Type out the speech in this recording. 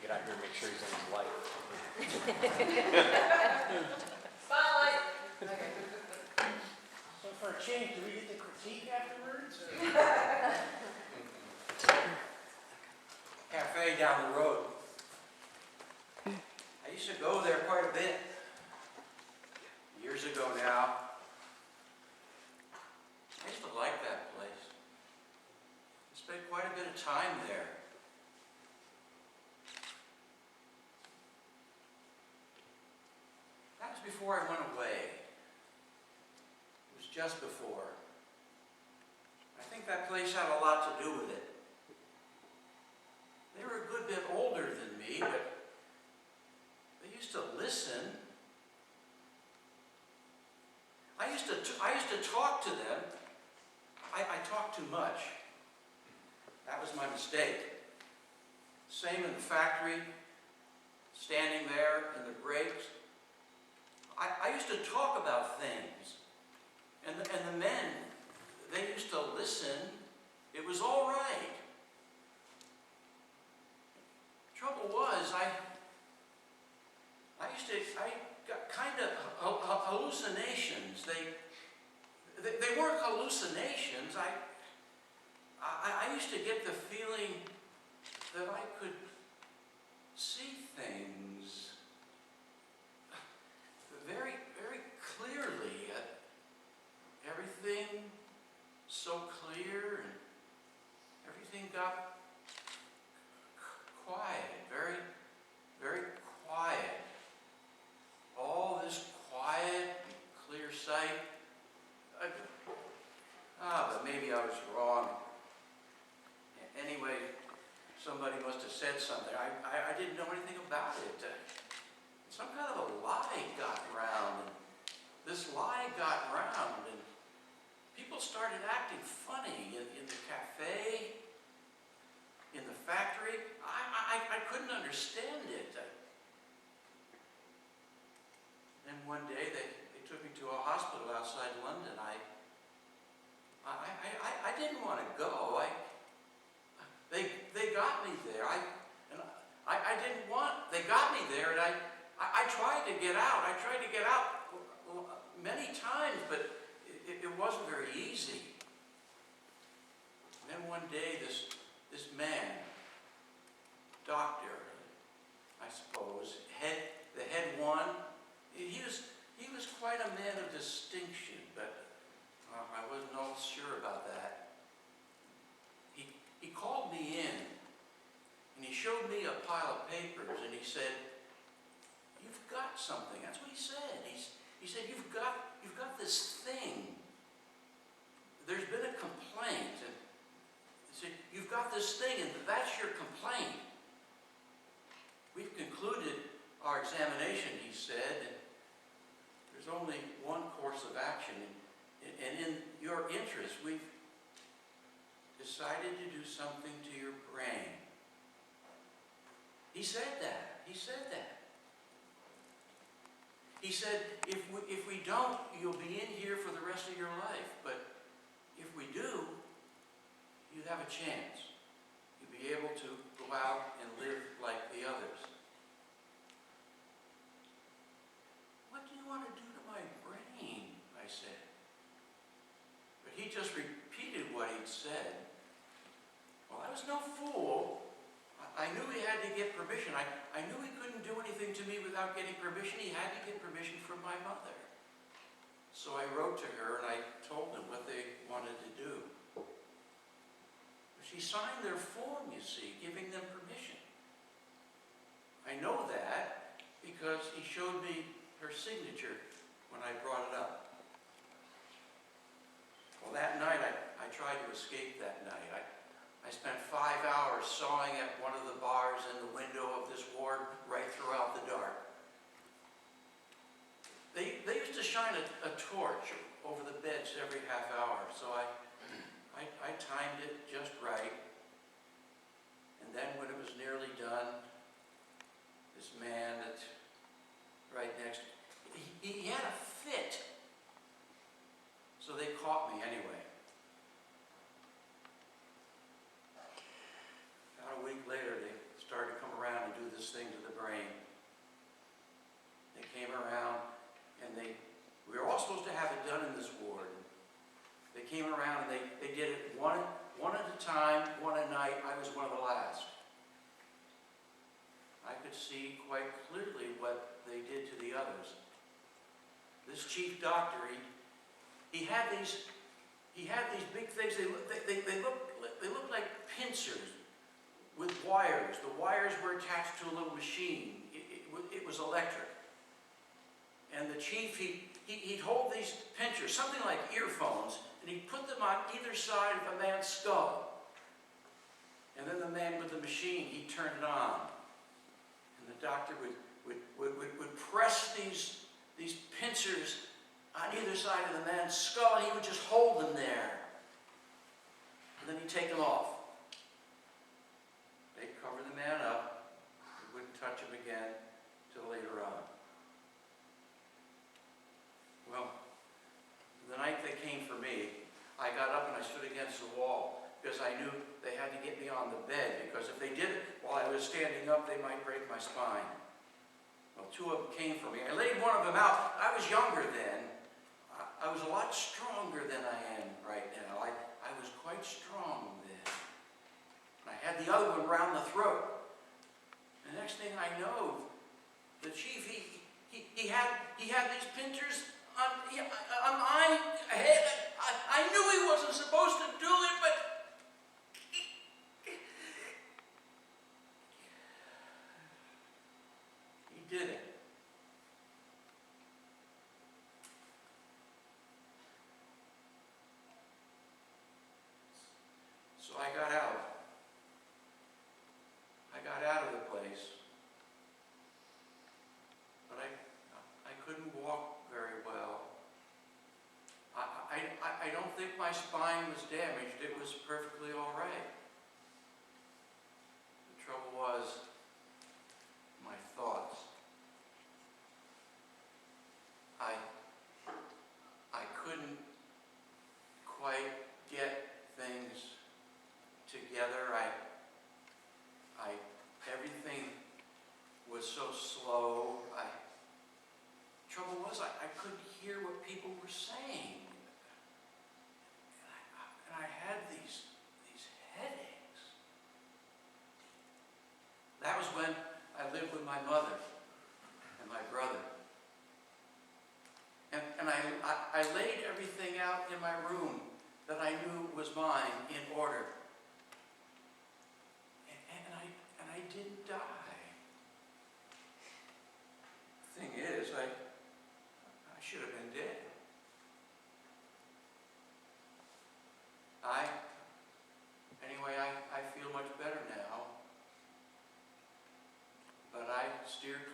get out here and make sure he's in his life. Spotlight. So for a change, do we get the critique afterwards? Cafe down the road. I used to go there quite a bit. Years ago now. I used to like that place. I spent quite a bit of time there. That was before I went away. It was just before. I think that place had a lot to do with it. They were a good bit older than me, but they used to listen. I used to talk to them. I talked too much. That was my mistake. Same in the factory, standing there in the breaks. I used to talk about things. And the men, they used to listen. It was all right. Trouble was, I got kind of hallucinations. They weren't hallucinations. I used to get the feeling that I could see things very, very clearly. Everything so clear, and everything got quiet, very, very quiet. All this quiet, clear sight. But maybe I was wrong. Anyway, somebody must have said something. I didn't know anything about it. Some kind of a lie got around, and this lie got around, and people started acting funny in the cafe, in the factory. I couldn't understand it. Then one day they took me to a hospital outside London. I didn't want to go. They got me there. I didn't want. They got me there, and I tried to get out. I tried to get out many times, but it wasn't very easy. And then one day, this man, doctor, I suppose, the head one, he was quite a man of distinction, but I wasn't all sure about that. He called me in, and he showed me a pile of papers, and he said, "You've got something." That's what he said. He said, "You've got this thing. There's been a complaint, and he said, you've got this thing, and that's your complaint. We've concluded our examination," he said, "and there's only one course of action, and in your interest, we've decided to do something to your brain." He said that. He said that. He said, if we don't, you'll be in here for the rest of your life. But if we do, you have a chance. You'll be able to go out and live like the others. "What do you want to do to my brain?" I said. But he just repeated what he'd said. Well, I was no fool. I knew he had to get permission. I knew he couldn't do anything to me without getting permission. He had to get permission from my mother. So I wrote to her and I told them what they wanted to do. She signed their form, you see, giving them permission. I know that because he showed me her signature when I brought it up. Well, that night, I tried to escape that night. I spent 5 hours sawing at one of the bars in the window of this ward right throughout the dark. They used to shine a torch over the beds every half hour, so I timed it just right. And then when it was nearly done, this man that's right next, he had a fit. So they caught me anyway. About a week later, they started to come around and do this They did it one at a time, one a night. I was one of the last. I could see quite clearly what they did to the others. This chief doctor, he had these big things. They looked like pincers with wires. The wires were attached to a little machine. It was electric. And the chief, he'd hold these pincers, something like earphones, and he'd put them on either side of a man's skull. And then the man with the machine, he'd turn it on. And the doctor would press these pincers on either side of the man's skull, and he would just hold them there. And then he'd take them off. They'd cover the man up. He wouldn't touch him again till later on. Well, the night they came for me, I got up and I stood against the wall because I knew they had to get me on the bed, because if they did it while I was standing up, they might break my spine. Well, two of them came for me. I laid one of them out. I was younger then. I was a lot stronger than I am right now. I was quite strong then. And I had the other one around the throat. The next thing I know, the chief, he had these pincers on my head. I knew he wasn't supposed to do it, but he did it. So I got out. I got out of the place. But I couldn't walk very well. I don't think my spine was damaged. It was perfectly all right. The trouble was my thoughts. I couldn't quite get things together. Everything was so slow. Trouble was I couldn't hear what people were saying. And I had these headaches. That was when I lived with my mother and my brother. And I laid everything out in my room that I knew was mine in order. And I didn't die. Thing is, I should have been dead. Anyway, I feel much better now. But I steered